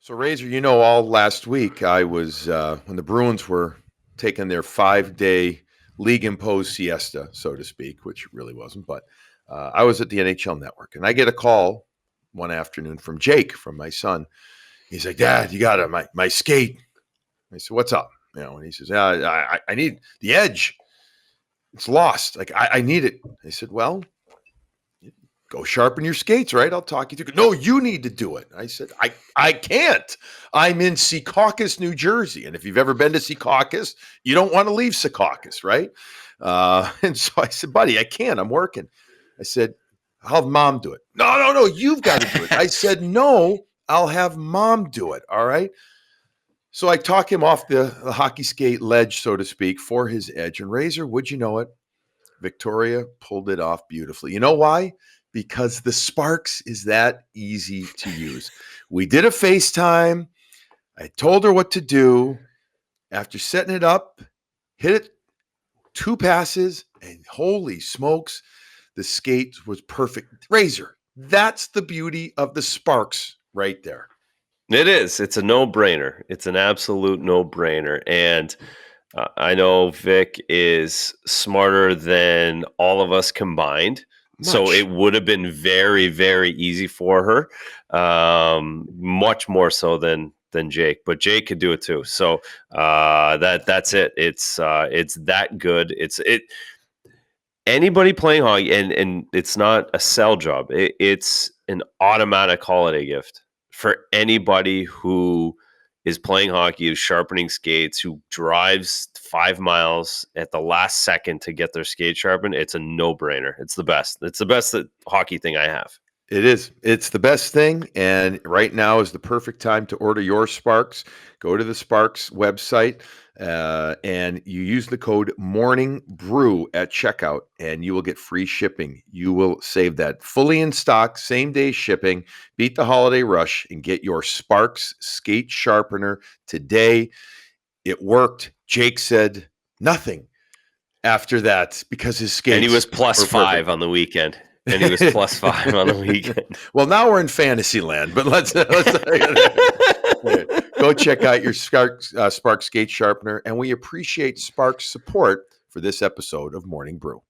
So, Razor, all last week I was when the Bruins were taking their 5-day league-imposed siesta, so to speak, which it really wasn't, but I was at the NHL Network, and I get a call one afternoon from Jake, from my son. He's like, "Dad, you got my skate." I said, "What's up?" And he says, "Yeah, I need the edge. It's lost. Like I need it." I said, "Well, go sharpen your skates, right? I'll talk you through. No, you need to do it." I said, I can't. I'm in Secaucus, New Jersey. And if you've ever been to Secaucus, you don't want to leave Secaucus, right? And so I said, buddy, I can't. I'm working. I said, I'll have mom do it. No, you've got to do it. I said, no, I'll have mom do it. All right. So I talk him off the hockey skate ledge, so to speak, for his edge. And Razor, would you know it? Victoria pulled it off beautifully. You know why? Because the Sparks is that easy to use. We did a FaceTime. I told her what to do. After setting it up, hit it 2 passes, and holy smokes, the skate was perfect. Razor, that's the beauty of the Sparks right there. It is. It's a no-brainer. It's an absolute no-brainer. And I know Vic is smarter than all of us combined. So it would have been very, very easy for her, much more so than Jake. But Jake could do it too. So that's it. It's that good. Anybody playing hockey, and it's not a sell job. It's an automatic holiday gift for anybody who is playing hockey, who's sharpening skates, who drives 5 miles at the last second to get their skate sharpened. It's a no-brainer. It's the best. It's the best hockey thing I have. It is. It's the best thing. And right now is the perfect time to order your Sparks. Go to the Sparks website and you use the code Morning Bru at checkout and you will get free shipping. You will save that. Fully in stock, same day shipping. Beat the holiday rush and get your Sparks skate sharpener today. It worked. Jake said nothing after that because his skates. And he was +5 on the weekend. And he was +5 on the weekend. Well, now we're in fantasy land, but let's go check out your Spark Skate Sharpener. And we appreciate Spark's support for this episode of Morning Brew.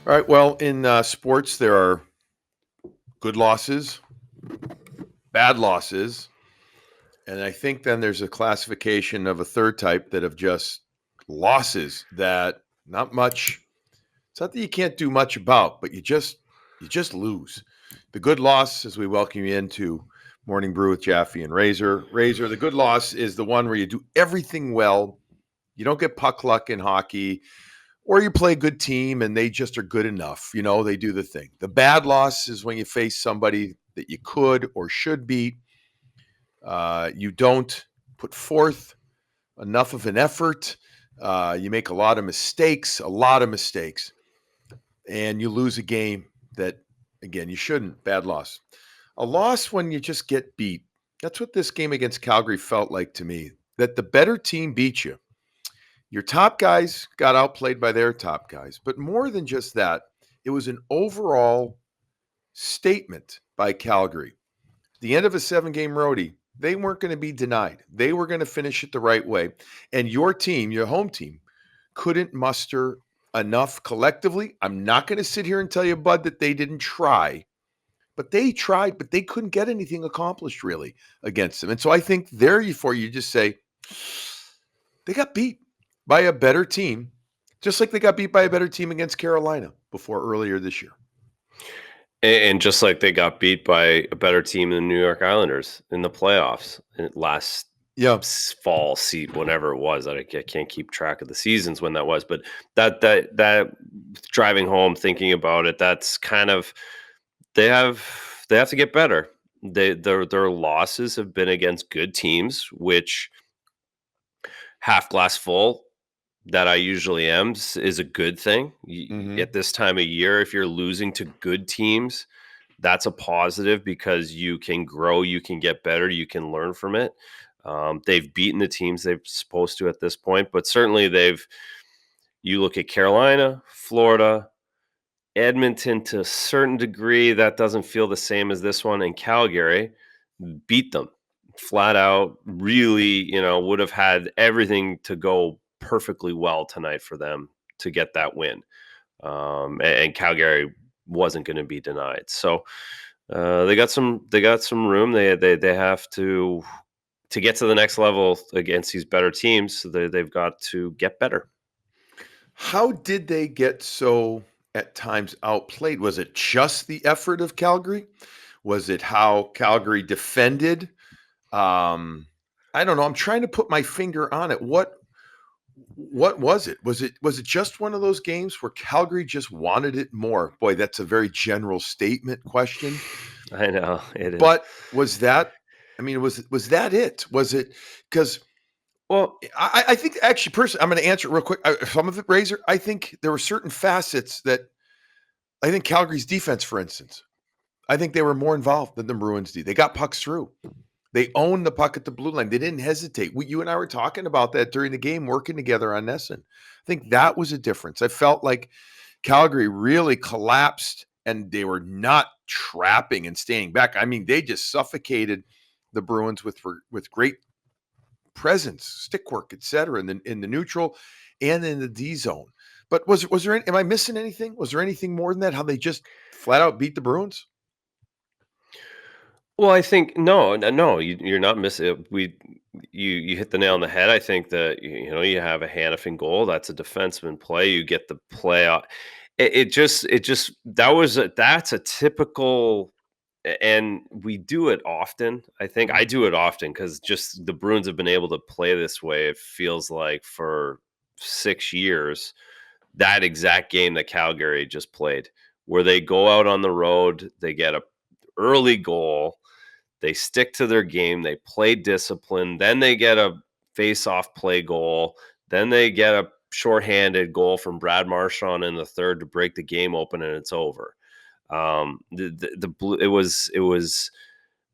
All right. Well, in sports, there are good losses, bad losses. And I think then there's a classification of a third type that of just losses that not much. It's not that you can't do much about, but you just lose. The good loss, as we welcome you into Morning Brew with Jaffe and Razor. Razor, the good loss is the one where you do everything well. You don't get puck luck in hockey, or you play a good team and they just are good enough. They do the thing. The bad loss is when you face somebody that you could or should beat. You don't put forth enough of an effort. You make a lot of mistakes, and you lose a game that, again, you shouldn't. Bad loss. A loss when you just get beat. That's what this game against Calgary felt like to me, that the better team beat you. Your top guys got outplayed by their top guys. But more than just that, it was an overall statement by Calgary. At the end of a 7-game roadie, they weren't going to be denied. They were going to finish it the right way. And your team, your home team, couldn't muster enough collectively. I'm not going to sit here and tell you, Bud, that they didn't try. But they tried, but they couldn't get anything accomplished really against them. And so I think therefore you just say, they got beat by a better team, just like they got beat by a better team against Carolina earlier this year. And just like they got beat by a better team than the New York Islanders in the playoffs last fall seat, whenever it was. I can't keep track of the seasons when that was, but that driving home thinking about it, that's kind of they have they have to get better. Their losses have been against good teams, which half glass full that I usually am is a good thing. Mm-hmm. At this time of year, if you're losing to good teams, that's a positive because you can grow, you can get better, you can learn from it. They've beaten the teams they're supposed to at this point, but certainly you look at Carolina, Florida, Edmonton to a certain degree, that doesn't feel the same as this one, and Calgary beat them flat out. Really, would have had everything to go perfectly well tonight for them to get that win. And Calgary wasn't going to be denied. So they got some room. They have to get to the next level against these better teams. They've got to get better. How did they get so at times outplayed? Was it just the effort of Calgary? Was it how Calgary defended? I don't know. I'm trying to put my finger on it. What was it? Was it just one of those games where Calgary just wanted it more? Boy, that's a very general statement question. I know it is. But was that? I mean, was that it? Was it because? Well, I think actually, personally, I'm going to answer it real quick. Some of it, Razor. I think there were certain facets that I think Calgary's defense, for instance, I think they were more involved than the Bruins did. They got pucks through. They owned the puck at the blue line. They didn't hesitate. You and I were talking about that during the game, working together on Nesson. I think that was a difference. I felt like Calgary really collapsed and they were not trapping and staying back. I mean, they just suffocated the Bruins with great presence, stick work, etc. In the neutral and in the D zone. But was there any, am I missing anything? Was there anything more than that? How they just flat out beat the Bruins? Well, I think no, you're not missing it. You hit the nail on the head. I think that you have a Hannafin goal. That's a defenseman play. You get the play out. It just that's a typical, and we do it often. I think I do it often because just the Bruins have been able to play this way. It feels like for 6 years, that exact game that Calgary just played, where they go out on the road, they get a early goal, they stick to their game, they play discipline, then they get a face-off play goal, then they get a shorthanded goal from Brad Marchand in the third to break the game open, and it's over. It was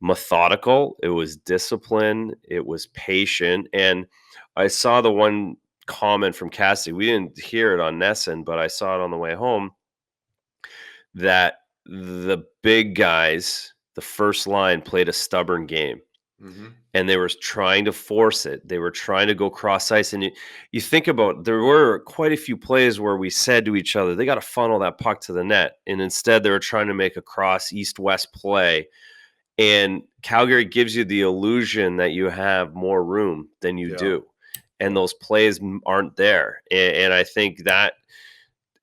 methodical, it was discipline, it was patient, and I saw the one comment from Cassidy. We didn't hear it on Nesson, but I saw it on the way home that the big guys, the first line, played a stubborn game. Mm-hmm. And they were trying to force it. They were trying to go cross ice. And you think about, there were quite a few plays where we said to each other, they got to funnel that puck to the net. And instead, they were trying to make a cross east-west play. And Calgary gives you the illusion that you have more room than you do. And those plays aren't there. And I think that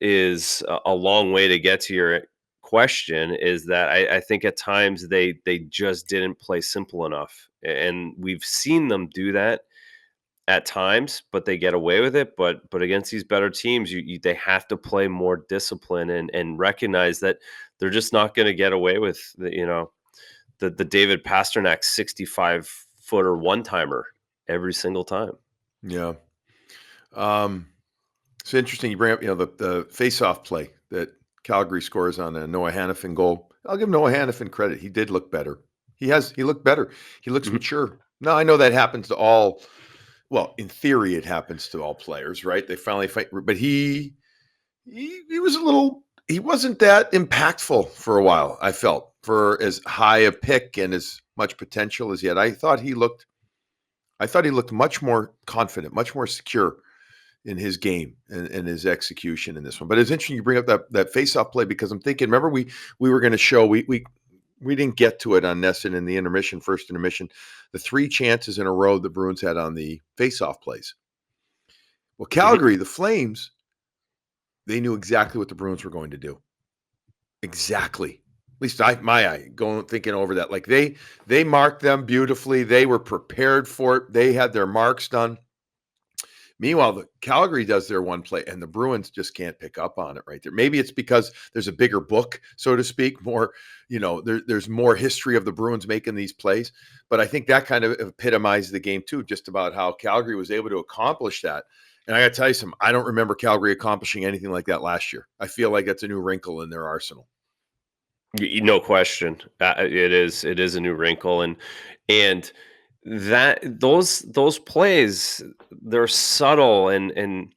is a long way to get to your question, is that I think at times they just didn't play simple enough. And we've seen them do that at times, but they get away with it. But against these better teams, they have to play more discipline and recognize that they're just not going to get away with the David Pasternak 65-footer one-timer every single time. Yeah. It's interesting you bring up, the face-off play that Calgary scores on a Noah Hannafin goal. I'll give Noah Hannafin credit. He did look better. He looked better. He looks mature. Now, I know that happens to all, well, in theory, it happens to all players, right? They finally fight, but he was he wasn't that impactful for a while, I felt, for as high a pick and as much potential as he had. I thought he looked much more confident, much more secure in his game and his execution in this one. But it's interesting you bring up that face-off play, because I'm thinking, remember we were going to show, we didn't get to it on Nesson in the first intermission, the 3 chances in a row the Bruins had on the face-off plays. Well, Calgary, the Flames, they knew exactly what the Bruins were going to do. Exactly. At least thinking over that. Like they marked them beautifully. They were prepared for it. They had their marks done. Meanwhile, the Calgary does their one play, and the Bruins just can't pick up on it right there. Maybe it's because there's a bigger book, so to speak, more, there's more history of the Bruins making these plays. But I think that kind of epitomized the game too, just about how Calgary was able to accomplish that. And I got to tell you something, I don't remember Calgary accomplishing anything like that last year. I feel like that's a new wrinkle in their arsenal. No question, it is. It is a new wrinkle, and that those plays, they're subtle and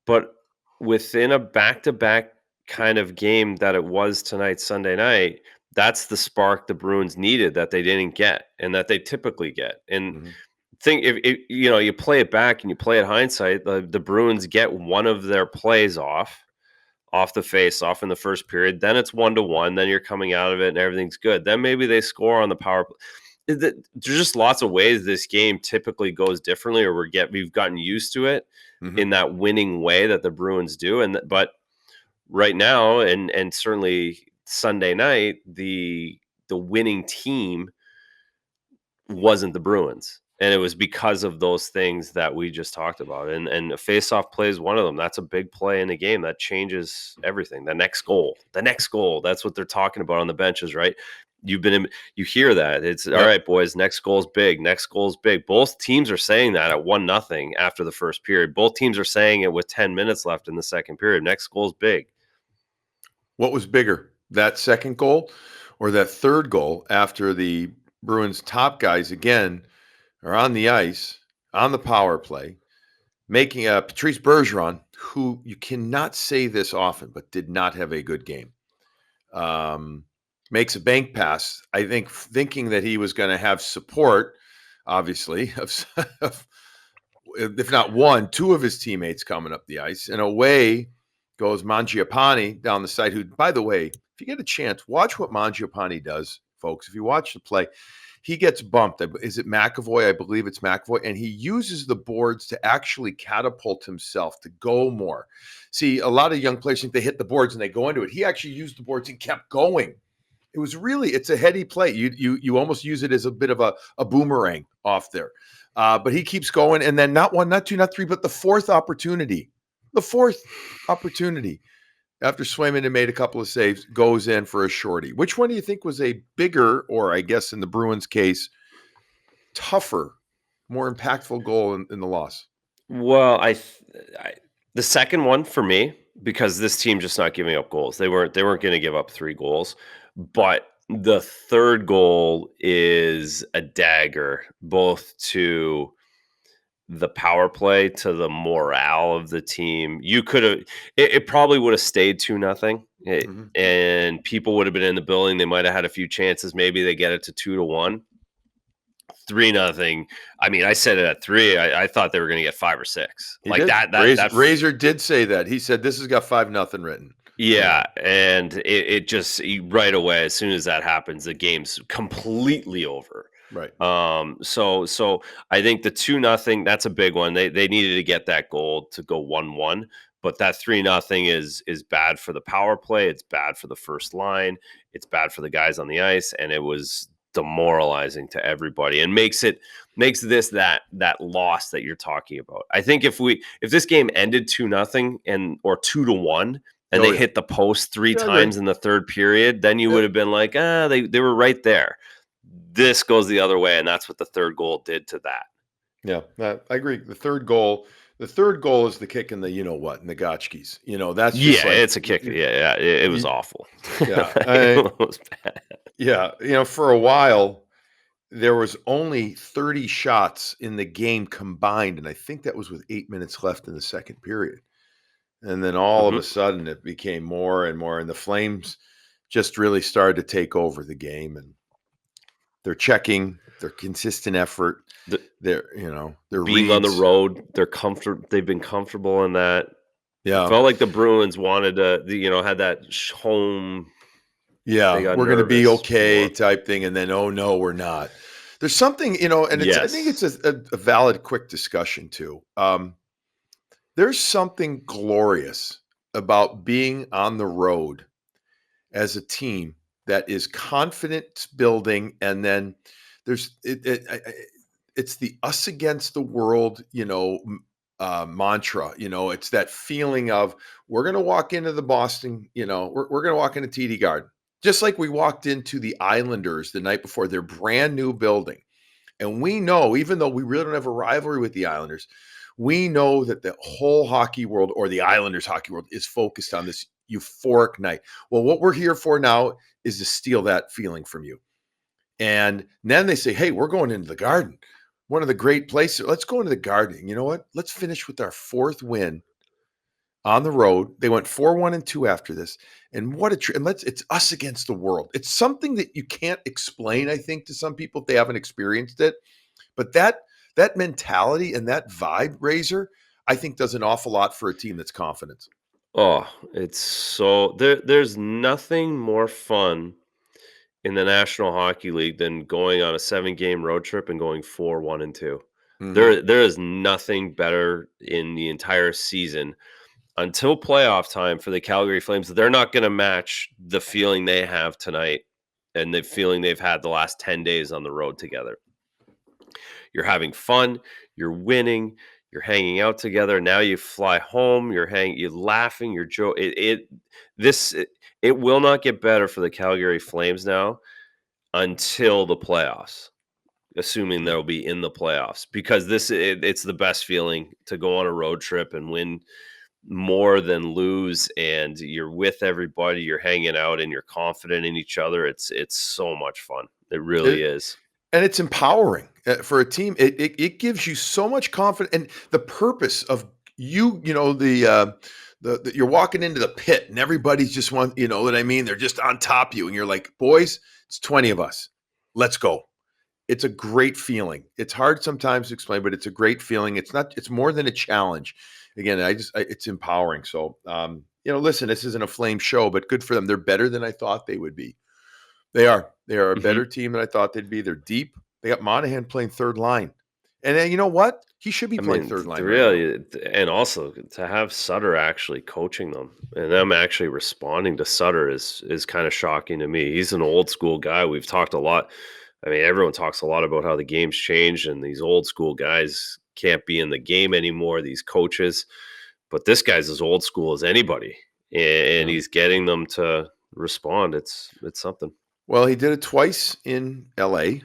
but within a back to back kind of game that it was tonight, Sunday night. That's the spark the Bruins needed that they didn't get, and that they typically get. And think if you play it back and you play it hindsight, the Bruins get one of their plays off the face off in the first period, then it's 1-1, then you're coming out of it and everything's good. Then maybe they score on the power play. There's just lots of ways this game typically goes differently, or we've gotten used to it in that winning way that the Bruins do. But right now, and certainly Sunday night, the winning team wasn't the Bruins. And it was because of those things that we just talked about. And a face-off play is one of them. That's a big play in the game. That changes everything. The next goal. That's what they're talking about on the benches, right? You hear that. It's all right, boys, next goal's big. Next goal's big. Both teams are saying that at 1-0 after the first period. Both teams are saying it with 10 minutes left in the second period. Next goal's big. What was bigger, that second goal or that third goal after the Bruins top guys again are on the ice, on the power play, making Patrice Bergeron, who you cannot say this often, but did not have a good game, makes a bank pass, I think, thinking that he was going to have support, obviously, of if not one, two of his teammates coming up the ice. And away goes Mangiapane down the side, who, by the way, if you get a chance, watch what Mangiapane does, folks. If you watch the play, he gets bumped. Is it McAvoy? I believe it's McAvoy. And he uses the boards to actually catapult himself to go more. See, a lot of young players think they hit the boards and they go into it. He actually used the boards and kept going. It's a heady play. You almost use it as a bit of a boomerang off there. But he keeps going. And then not one, not two, not three, but the fourth opportunity after Swayman had made a couple of saves, goes in for a shorty. Which one do you think was a bigger, or I guess in the Bruins case, tougher, more impactful goal in the loss? Well, the second one for me, because this team just not giving up goals. They weren't going to give up 3 goals, but the third goal is a dagger both to the power play, to the morale of the team. You could have, it probably would have stayed 2-0, and people would have been in the building. They might have had a few chances. Maybe they get it to 2-1. 3-0. I mean, I said it at 3. I thought they were going to get 5 or 6. He did. That Razor did say that. He said this has got 5-0 written. Yeah, and it just right away, as soon as that happens, the game's completely over. Right. So I think the 2-0, that's a big one. They needed to get that goal to go 1-1, but that 3-0 is bad for the power play. It's bad for the first line. It's bad for the guys on the ice, and it was demoralizing to everybody, and makes this that loss that you're talking about. I think if this game ended 2-0 or 2-1. And they hit the post 3 times in the third period, then you would have been like, they were right there. This goes the other way, and that's what the third goal did to that. Yeah, I agree. The third goal is the kick in the Nagachkis. That's just it's a kick. Yeah, it was awful. Yeah, it was bad. Yeah, for a while there was only 30 shots in the game combined, and I think that was with 8 minutes left in the second period. And then all of a sudden it became more and more, and the Flames just really started to take over the game, and they're checking, their consistent effort, they're being reads. On the road, they're comfortable. They've been comfortable in that. Yeah, it felt like the Bruins wanted to, had that home. Yeah, we're going to be okay type thing, and then no, we're not. There's something, and I think it's a valid, quick discussion too. There's something glorious about being on the road as a team that is confidence building, and then there's it's the us against the world, mantra. It's that feeling of we're going to walk into the Boston, we're going to walk into TD Garden, just like we walked into the Islanders the night before, their brand new building. And we know, even though we really don't have a rivalry with the Islanders, we know that the whole hockey world, or the Islanders hockey world, is focused on this euphoric night. Well, what we're here for now is to steal that feeling from you. And then they say, hey, we're going into the Garden, one of the great places. Let's go into the Garden. You know what? Let's finish with our fourth win on the road. They went 4-1-2 after this. And what it's us against the world. It's something that you can't explain, I think, to some people if they haven't experienced it. But that mentality and that vibe, Razor, I think does an awful lot for a team that's confident. Oh, it's so there's nothing more fun in the National Hockey League than going on a 7-game road trip and going 4-1-2. Mm-hmm. There is nothing better in the entire season until playoff time for the Calgary Flames. They're not going to match the feeling they have tonight and the feeling they've had the last 10 days on the road together. You're having fun, you're winning, you're hanging out together. Now you fly home, you're laughing, you're it will not get better for the Calgary Flames now until the playoffs, assuming they'll be in the playoffs, because it's the best feeling to go on a road trip and win more than lose, and you're with everybody, you're hanging out, and you're confident in each other. It's so much fun. It really is. And it's empowering for a team. It gives you so much confidence, and the purpose of the you're walking into the pit and everybody's just you know what I mean? They're just on top of you, and you're like, boys, it's 20 of us. Let's go. It's a great feeling. It's hard sometimes to explain, but it's a great feeling. It's more than a challenge. Again, it's empowering. So, listen, this isn't a Flame show, but good for them. They're better than I thought they would be. They are. They are a better team than I thought they'd be. They're deep. They got Monahan playing third line. And then you know what? He should be playing third line right now. And also to have Sutter actually coaching them and them actually responding to Sutter is kind of shocking to me. He's an old school guy. We've talked a lot. I mean, everyone talks a lot about how the game's changed and these old school guys can't be in the game anymore, these coaches. But this guy's as old school as anybody. And he's getting them to respond. It's something. Well, he did it twice in LA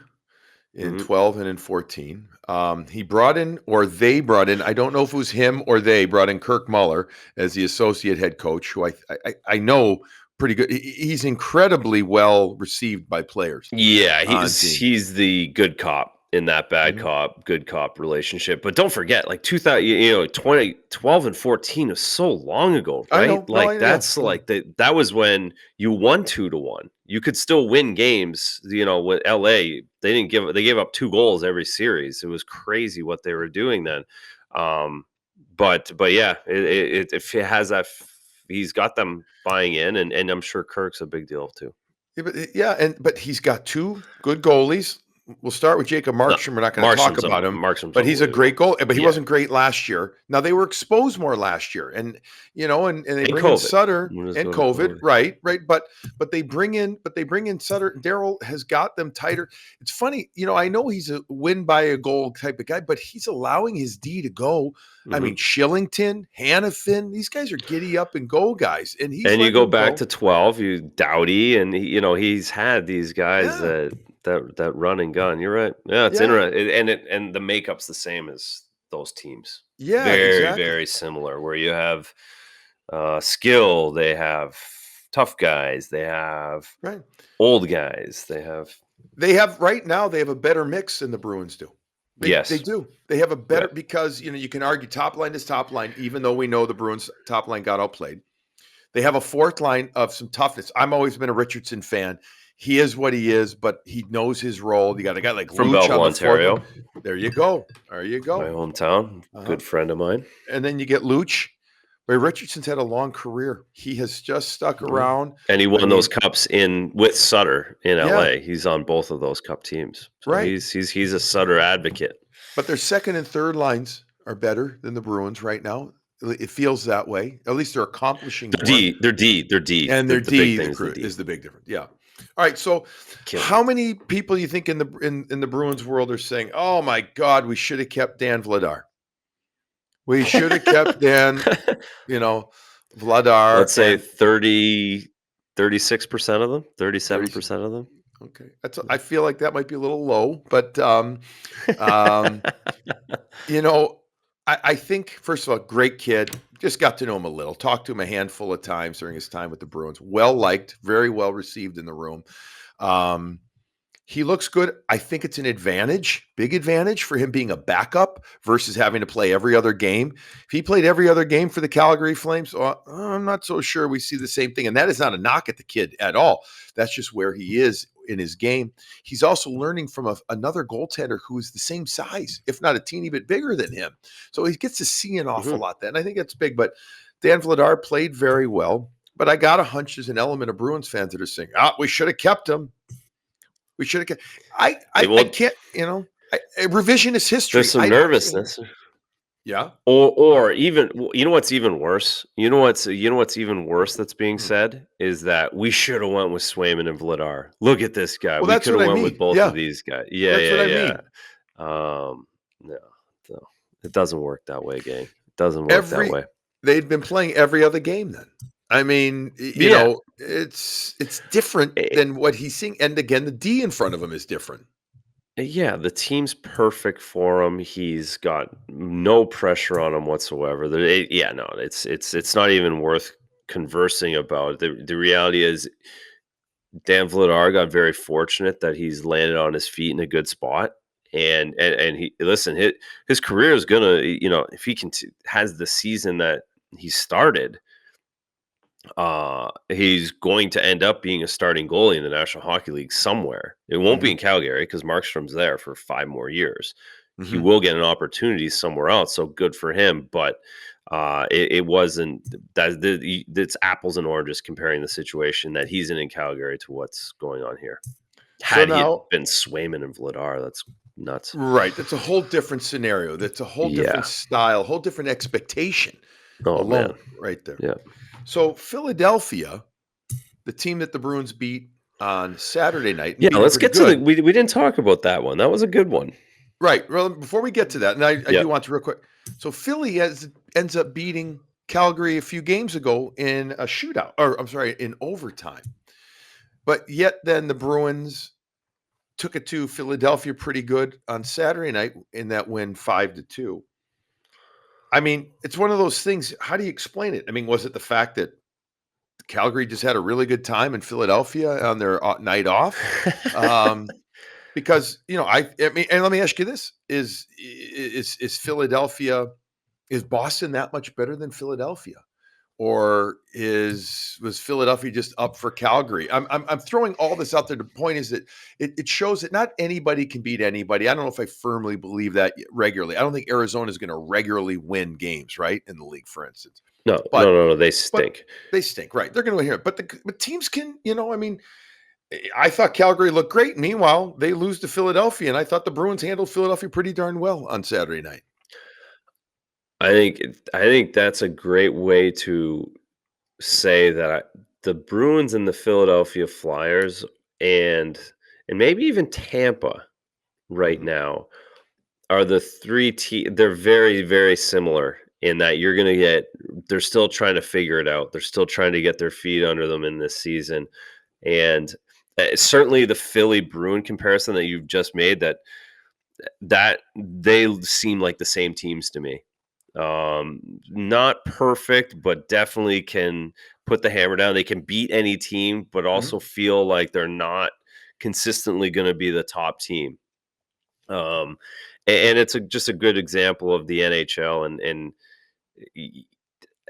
in 12 and in 14. He brought in, or they brought in, I don't know if it was him or they brought in Kirk Muller as the associate head coach, who I know pretty good. He's incredibly well received by players. Yeah, he's the good cop in that bad cop, good cop relationship. But don't forget, like 2012 and 14 was so long ago, right? That was when you won 2-1. You could still win games. With LA, they gave up 2 goals every series. It was crazy what they were doing then. But yeah, if it has that, he's got them buying in, and I'm sure Kirk's a big deal too. But he's got 2 good goalies. We'll start with Jacob Markstrom. We're not going to talk about him, but he's a great goal. But he wasn't great last year. Now they were exposed more last year, and they bring in Sutter and COVID, right? But they bring in Sutter. Darryl has got them tighter. It's funny, I know he's a win by a goal type of guy, but he's allowing his D to go. I mean, Shillington, Hannafin, these guys are giddy up and go guys, and you go back to 12, you Doughty, and he's had these guys that run and gun. You're right. Yeah, it's interesting, and the makeup's the same as those teams. Yeah, very very similar. Where you have skill, they have tough guys, they have old guys, they have right now. They have a better mix than the Bruins do. They do. They have a better because you can argue top line is top line, even though we know the Bruins top line got outplayed. They have a fourth line of some toughness. I've always been a Richardson fan. He is what he is, but he knows his role. You got a guy like from Luch Belleville, Ontario. There you go. My hometown. Good friend of mine. And then you get Luch. Ray Richardson's had a long career. He has just stuck around. And he won those cups with Sutter in LA. He's on both of those cup teams. So he's a Sutter advocate. But their second and third lines are better than the Bruins right now. It feels that way. At least they're accomplishing more. They're D. And their D is the big difference. Yeah. All right. So how many people you think in the Bruins world are saying, oh my God, we should have kept Dan Vladar? We should have kept Dan, Vladar Let's say and 36% of them, 30. 37% of them. Okay. I feel like that might be a little low, but um, you know, I think first of all, great kid. Just got to know him a little. Talked to him a handful of times during his time with the Bruins. Well liked, very well received in the room. Um, he looks good. I think it's an advantage, big advantage for him being a backup versus having to play every other game. If he played every other game for the Calgary Flames, I'm not so sure we see the same thing. And that is not a knock at the kid at all. That's just where he is in his game. He's also learning from another goaltender who is the same size, if not a teeny bit bigger than him. So he gets to see an awful lot then. I think that's big. But Dan Vladar played very well. But I got a hunch there's an element of Bruins fans that are saying, we should have kept him. We should have. I can't. Revisionist history. There's some nervousness. Yeah. Or even, what's even worse? What's even worse that's being said is that we should have went with Swayman and Vladar. Look at this guy. Well, We that's could have what I went mean. with both Yeah. of these guys. That's what I mean. No, it doesn't work that way, gang. It doesn't work that way. They'd been playing every other game then. I mean, it's different than what he's seeing. And again, the D in front of him is different. Yeah, the team's perfect for him. He's got no pressure on him whatsoever. It's not even worth conversing about. The reality is Dan Vladar got very fortunate that he's landed on his feet in a good spot. And he his career is gonna, if he has the season that he started, he's going to end up being a starting goalie in the National Hockey League somewhere. It won't be in Calgary because Markstrom's there for 5 more years. He will get an opportunity somewhere else, so good for him. But it wasn't that it's apples and oranges comparing the situation that he's in Calgary to what's going on here. Had he been Swayman and Vladar, that's nuts. Right. That's a whole different scenario. That's a whole different style, whole different expectation. Man. Right there. Yeah. So Philadelphia, the team that the Bruins beat on Saturday night. Yeah, let's get to we didn't talk about that one. That was a good one. Right. Well, before we get to that, and I do want to real quick. So Philly ends up beating Calgary a few games ago in a shootout, or I'm sorry, in overtime. But yet then the Bruins took it to Philadelphia pretty good on Saturday night in that win 5-2. I mean, it's one of those things. How do you explain it? I mean, was it the fact that Calgary just had a really good time in Philadelphia on their night off? Because I mean, and let me ask you this: is Philadelphia, is Boston that much better than Philadelphia, or was Philadelphia just up for Calgary? I'm throwing all this out there. The point is that it shows that not anybody can beat anybody. I don't know if I firmly believe that regularly. I don't think Arizona is going to regularly win games, right, in the league, for instance. No, they stink. They stink, right? They're going to win here, but teams can, I mean. I thought Calgary looked great. Meanwhile, they lose to Philadelphia, and I thought the Bruins handled Philadelphia pretty darn well on Saturday night. I think that's a great way to say that the Bruins and the Philadelphia Flyers and maybe even Tampa right now are the 3 teams. They're very, very similar in that they're still trying to figure it out. They're still trying to get their feet under them in this season. And certainly the Philly Bruin comparison that you've just made, that they seem like the same teams to me. Not perfect, but definitely can put the hammer down. They can beat any team, but also feel like they're not consistently going to be the top team. And it's just a good example of the NHL, and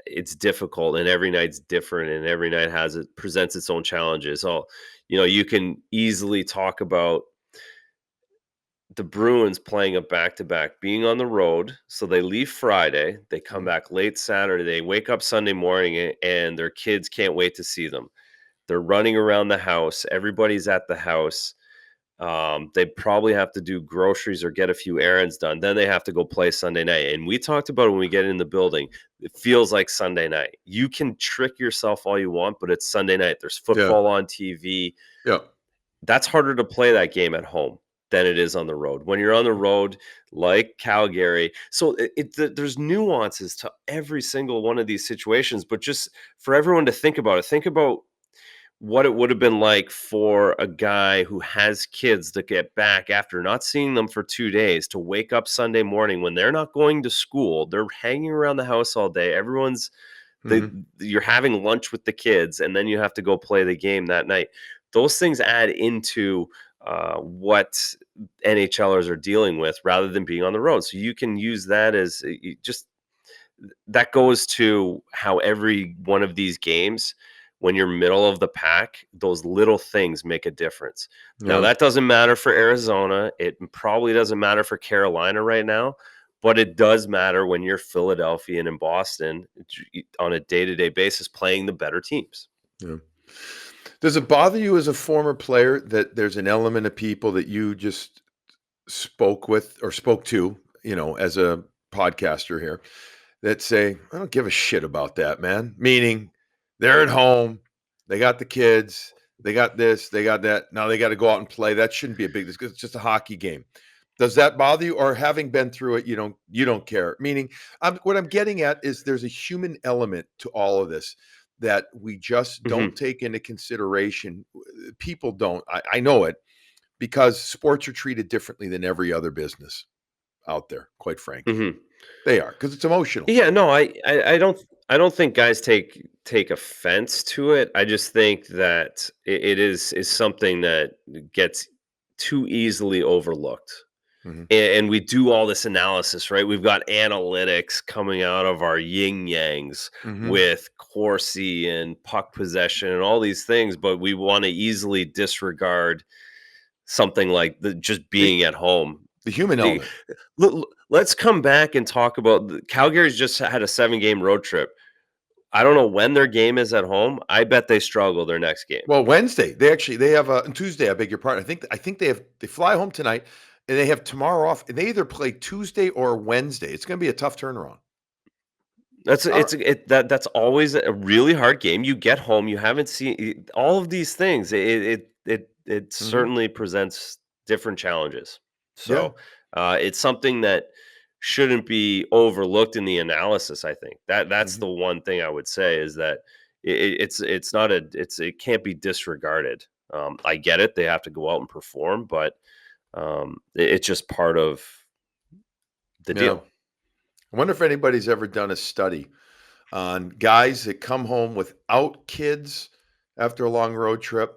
it's difficult, and every night's different, and every night presents its own challenges. You can easily talk about the Bruins playing a back-to-back, being on the road. So they leave Friday, they come back late Saturday, they wake up Sunday morning, and their kids can't wait to see them. They're running around the house. Everybody's at the house. They probably have to do groceries or get a few errands done. Then they have to go play Sunday night. And we talked about it when we get in the building. It feels like Sunday night. You can trick yourself all you want, but it's Sunday night. There's football on TV. Yeah. That's harder to play that game at home. than it is on the road. When you're on the road, like Calgary, so there's nuances to every single one of these situations. But just for everyone to think about it, think about what it would have been like for a guy who has kids to get back after not seeing them for 2 days, to wake up Sunday morning when they're not going to school, they're hanging around the house all day, everyone's the Hmm. you're having lunch with the kids, and then you have to go play the game that night. Those things add into what NHLers are dealing with rather than being on the road. So you can use that as just that goes to how every one of these games, when you're middle of the pack, those little things make a difference. Now, Yeah. that doesn't matter for Arizona. It probably doesn't matter for Carolina right now, but it does matter when you're Philadelphia and in Boston on a day to day basis playing the better teams. Yeah. Does it bother you as a former player that there's an element of people that you just spoke with or spoke to, as a podcaster here, that say, I don't give a shit about that, man? Meaning they're at home, they got the kids, they got this, they got that. Now they got to go out and play. That shouldn't be a big deal because it's just a hockey game. Does that bother you, or having been through it, you don't care? Meaning, what I'm getting at is there's a human element to all of this that we just don't Hmm. take into consideration. People don't. I know it because sports are treated differently than every other business out there. Quite frankly, Hmm. they are because it's emotional. Yeah, no, I don't think guys take offense to it. I just think that it is something that gets too easily overlooked. Hmm. And we do all this analysis, right? We've got analytics coming out of our yin yangs Hmm. with Corsi and puck possession and all these things, but we want to easily disregard something like just The, being at home. the human The element. let's come back and talk about Calgary's just had a 7 game road trip. I don't know when their game is at home. I bet they struggle their next game. Well, Wednesday they have and Tuesday. I beg your pardon. I think they fly home tonight, and they have tomorrow off. And they either play Tuesday or Wednesday. It's going to be a tough turnaround. That's I don't, that's always a really hard game. You get home, you haven't seen all of these things. It mhm. certainly presents different challenges. Yeah. So it's something that shouldn't be overlooked in the analysis. I think that's Mhm. the one thing I would say is that it's not it can't be disregarded. I get it; they have to go out and perform, but it's just part of the Yeah. deal. I wonder if anybody's ever done a study on guys that come home without kids after a long road trip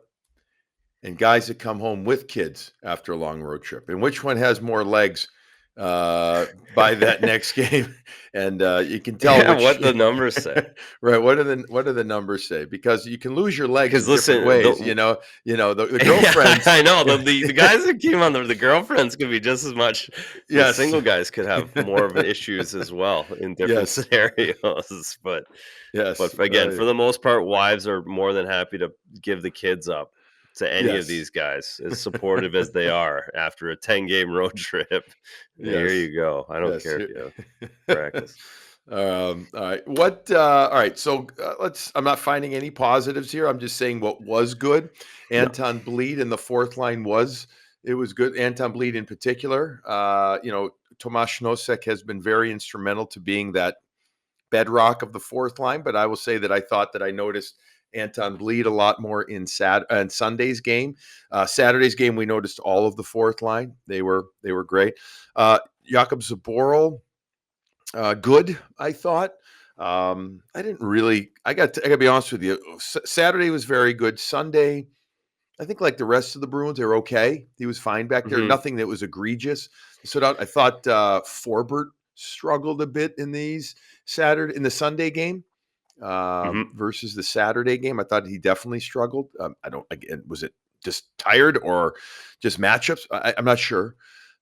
and guys that come home with kids after a long road trip, and which one has more legs by that next game. And you can tell Yeah, which. what the numbers say. Right. What do the numbers say? Because you can lose your legs Because in different listen, ways. The yeah, girlfriends. I know the guys that came on the girlfriends could be just as much. The Yes. single guys could have more of issues as well in different Yes. scenarios. But Yes. again, for the most part, wives are more than happy to give the kids up to any of Yes. these guys, as supportive as they are after a 10 game road trip. Here Yes. you go. I don't Yes. care if you have practice. All right. All right. So I'm not finding any positives here. I'm just saying what was good. No. Anton Bleed in the fourth line it was good. Anton Bleed in particular. Tomas Nosek has been very instrumental to being that bedrock of the fourth line. But I will say that I thought that I noticed Anton Bleed a lot more in Sunday's game. Saturday's game, we noticed all of the fourth line. They were great. Jakob Zaboral, good, I thought. I didn't really. I got to be honest with you. Saturday was very good. Sunday, I think like the rest of the Bruins, they're okay. He was fine back there. Hmm. Nothing that was egregious. So I thought Forbert struggled a bit in the Sunday game Hmm. versus the Saturday game. I thought he definitely struggled. I don't. Again, was it just tired or just matchups? I'm not sure.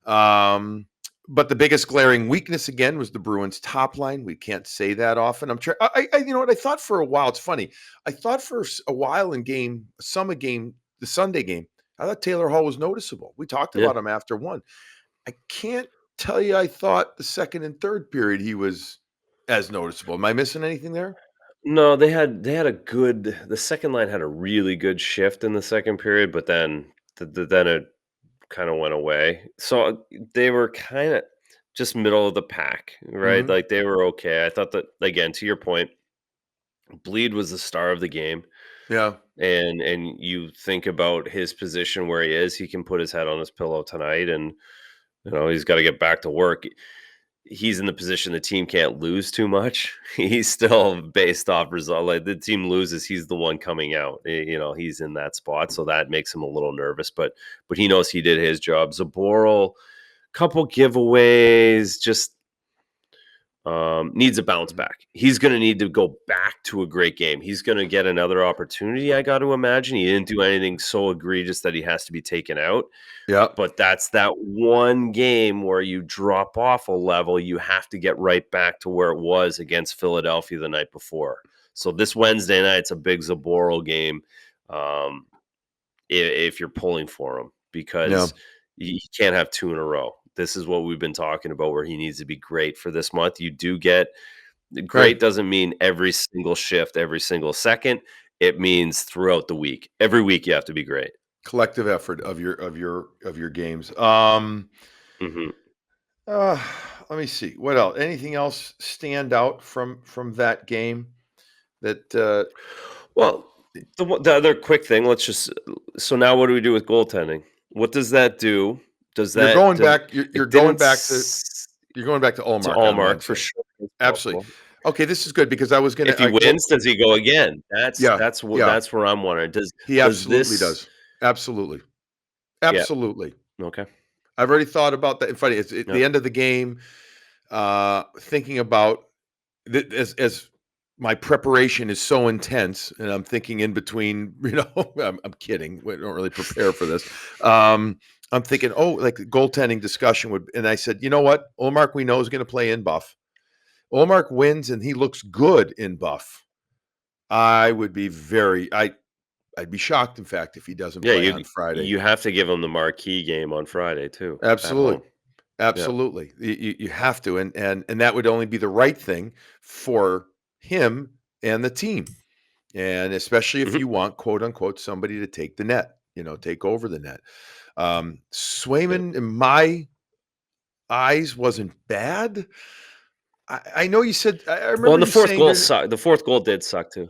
Um, but the biggest glaring weakness again was the Bruins' top line. We can't say that often. I'm trying. You know what? I thought for a while. It's funny. I thought for a while in the Sunday game, I thought Taylor Hall was noticeable. We talked Yeah. about him after one. I can't tell you. I thought the second and third period he was as noticeable. Am I missing anything there? No, they had a good the second line had a really good shift in the second period, but then then it kind of went away. So they were kind of just middle of the pack, right? Mhm. Like they were okay. I thought that, again, to your point, Bleed was the star of the game. Yeah. And you think about his position where he is, he can put his head on his pillow tonight, and he's got to get back to work. He's in the position the team can't lose too much. He's still based off result. Like the team loses, he's the one coming out. He's in that spot, so that makes him a little nervous. But he knows he did his job. Zaboral, couple giveaways, just needs a bounce Mhm. back. He's going to need to go back to a great game. He's going to get another opportunity, I got to imagine. He didn't do anything so egregious that he has to be taken out. Yeah. But that's that one game where you drop off a level. You have to get right back to where it was against Philadelphia the night before. So this Wednesday night, it's a big Zaboral game. Um, if you're pulling for him, Yeah. because you can't have two in a row. This is what we've been talking about, where he needs to be great for this month. You do get Right. great doesn't mean every single shift, every single second. It means throughout the week. Every week you have to be great. Collective effort of your games. Mhm. Uh, let me see. What else? Anything else stand out from that game that that Well, the other quick thing, let's just so now what do we do with goaltending? What does that do? Does you're that going does back you're it going didn't back to s you're going back to to Allmark on Allmark for Wednesday. sure it's Absolutely. possible. Okay, this is good because I was gonna If he wins, does he go again? That's yeah, that's what yeah. that's where I'm wondering. He Does absolutely this does. Absolutely. Yeah, Absolutely. okay. I've already thought about that. Funny, it's at Yep. the end of the game, thinking about as my preparation is so intense, and I'm thinking in between, I'm kidding. We don't really prepare for this. I'm thinking, oh, like the goaltending discussion would, and I said, you know what? Olmark, we know is going to play in Buff. Olmark wins, and he looks good in Buff. I would be I'd be shocked, in fact, if he doesn't Yeah, play on Friday. you have to give him the marquee game on Friday too, at Absolutely. home. Yeah. Absolutely. You have to, and that would only be the right thing for him and the team. And especially if Mhm. you want, quote unquote, somebody to take the net, take over the net. Yeah. Swayman, in my eyes, wasn't bad. I know you said, I Well, remember and you saying during, the 4th goal did suck too,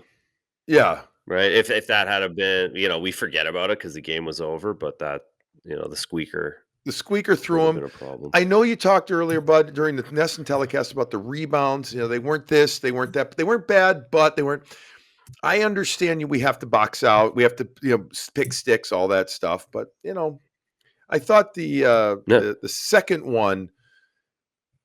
yeah, right? If that had have been, we forget about it because the game was over, but that, the squeaker the squeaker would threw have him. been a problem. I know you talked earlier, Bud, during the Nesson telecast about the rebounds. They weren't this, they weren't that, but they weren't bad, but they weren't. I understand you. We have to box out. We have to, pick sticks, all that stuff. But I thought Yeah. the second one,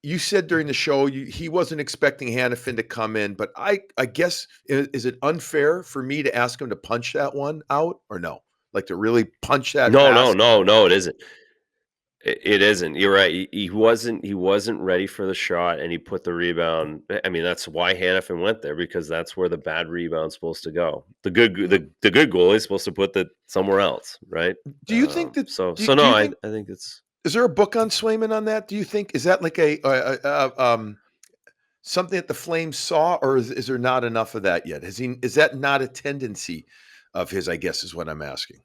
you said during the show, he wasn't expecting Hannafin to come in. But I guess is it unfair for me to ask him to punch that one out or no? Like to really punch that No, no, pass? no, no, it isn't. It isn't. You're right. He wasn't ready for the shot, and he put the rebound. I mean, that's why Hannafin went there, because that's where the bad rebound's supposed to go. Yeah. The good goalie is supposed to put that somewhere else, right? Do you think that? So Do no, you I think I think it's is there a book on Swayman on that? Do you think is that like something that the Flames saw, or is there not enough of that yet? Is that not a tendency of his, I guess is what I'm asking.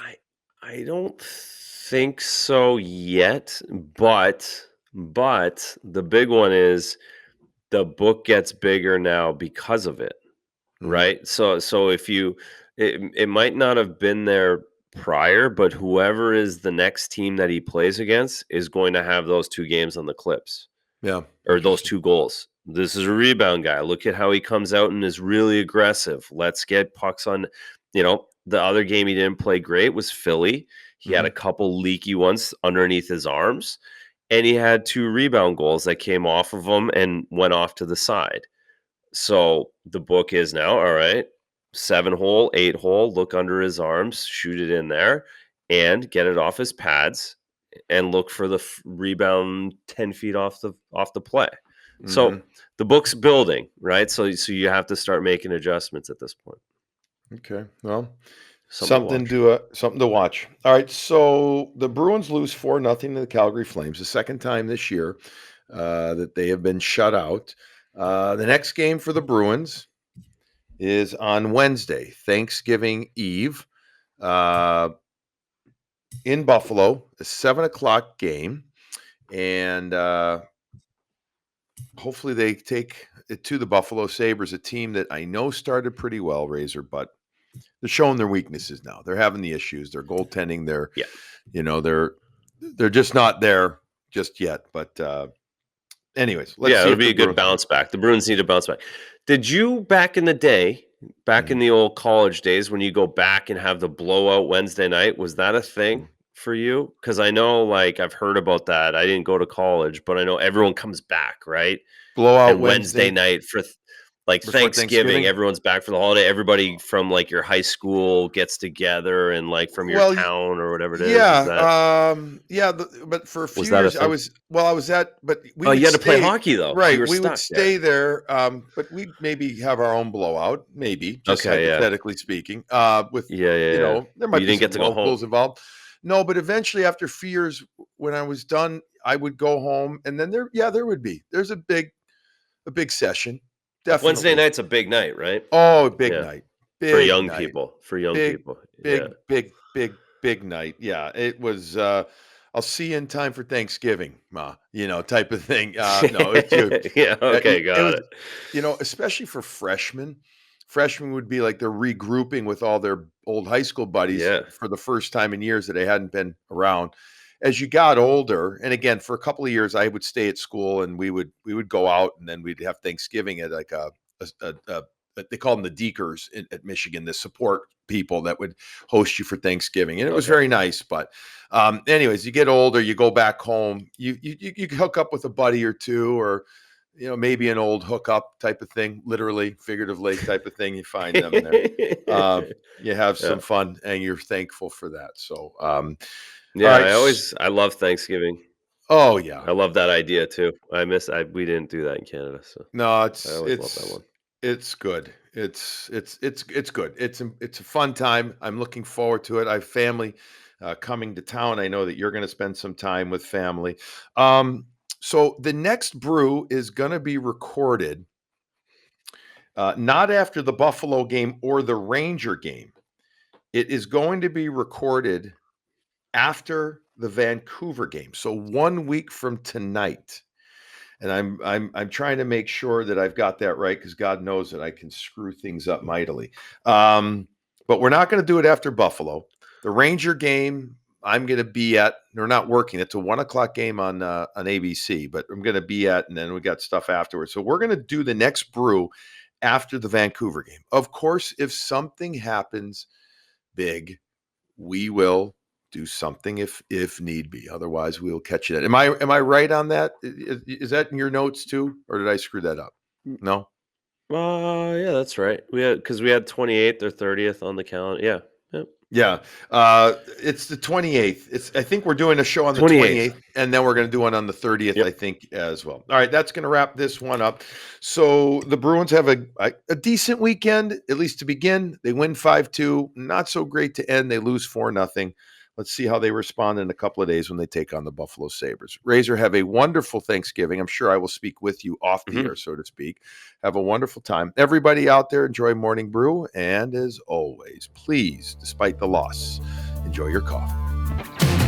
I I don't think so yet, but the big one is the book gets bigger now because of it. Mhm. Right? So if you it might not have been there prior, but whoever is the next team that he plays against is going to have those 2 games on the clips, Yeah, or those interesting. 2 goals. This is a rebound guy. Look at how he comes out and is really aggressive. Let's get pucks on, the other game he didn't play great was Philly. He had a Mhm. couple leaky ones underneath his arms, and he had 2 rebound goals that came off of him and went off to the side. So the book is now, all right, 7 hole, 8 hole, look under his arms, shoot it in there, and get it off his pads, and look for the rebound 10 feet off the play. So Mhm. the book's building, right? So you have to start making adjustments at this point. Okay. Well, Something to watch. something to watch. All right. So the Bruins lose 4-0 to the Calgary Flames, the second time this year that they have been shut out. The next game for the Bruins is on Wednesday, Thanksgiving Eve. Uh, in Buffalo, a 7:00 game, and hopefully they take it to the Buffalo Sabres, a team that I know started pretty well, Razor, but they're showing their weaknesses now. They're having the issues. They're goaltending. Yeah. They're just not there just yet. But anyways, let's see it'll if be the a good Bruins can. bounce back. The Bruins need to bounce back. Did you back in the day, back in the old college days, when you go back and have the blowout Wednesday night, was that a thing for you? Because I know, like, I've heard about that. I didn't go to college, but I know everyone comes back, right? Blowout And Wednesday Wednesday night for like before Thanksgiving, Thanksgiving. everyone's back for the holiday. Everybody from like your high school gets together, and like from your Well, town or whatever it is. yeah, but for a Was few that a years thing? but we Oh, would you had to play stay, hockey though. You right. were We would stuck there. stay there, but we'd maybe have our own blowout, maybe just Okay, yeah. hypothetically speaking. With Yeah. there But might you be didn't some get to go home. locals involved. No, but eventually, after a few years, when I was done, I would go home, and then there's a big session, Wednesday definitely. night's a big night, right? Oh, big Yeah. night, For big young night. people. For young Big, people. Yeah. big night. Yeah, it was. I'll see you in time for Thanksgiving, ma. Type of thing. No, it's you. Yeah. Okay. It Got was, it. especially for freshmen. Freshmen would be like they're regrouping with all their old high school buddies Yeah. for the first time in years that they hadn't been around. As you got older, and again, for a couple of years, I would stay at school, and we would go out, and then we'd have Thanksgiving at like a they call them the Deekers at Michigan, the support people that would host you for Thanksgiving, and it was Okay. very nice. But anyways, you get older, you go back home, you hook up with a buddy or two, or maybe an old hookup type of thing, literally, figuratively type of thing. You find them there. Uh, you have Yeah. some fun, and you're thankful for that. So, all Yeah. right. I love Thanksgiving. Oh yeah. I love that idea too. We didn't do that in Canada, so No, I it's always love that it's one. it's good. It's good. It's a fun time. I'm looking forward to it. I have family coming to town. I know that you're going to spend some time with family. Um, so the next brew is going to be recorded not after the Buffalo game or the Ranger game. It is going to be recorded after the Vancouver game. So 1 week from tonight. And I'm trying to make sure that I've got that right, because God knows that I can screw things up mightily. But we're not going to do it after Buffalo. The Ranger game, I'm going to be at. They're not working. It's a 1:00 game on ABC, but I'm going to be at, and then we got stuff afterwards. So we're going to do the next brew after the Vancouver game. Of course, if something happens big, we will do something if need be. Otherwise, we'll catch you. Am I right on that? Is that in your notes too, or did I screw that up? No. Yeah, that's right. We had 28th or 30th on the calendar. Yeah. Yep. Yeah. It's the 28th. I think we're doing a show on the 28th. 28th, and then we're going to do one on the 30th, I Yep. think, as well. All right, that's going to wrap this one up. So the Bruins have a decent weekend, at least to begin. They win 5-2. Not so great to end. They lose 4-0. Let's see how they respond in a couple of days when they take on the Buffalo Sabres. Razor, have a wonderful Thanksgiving. I'm sure I will speak with you off the air, so to speak. Have a wonderful time. Everybody out there, enjoy Morning Brew. And as always, please, despite the loss, enjoy your coffee.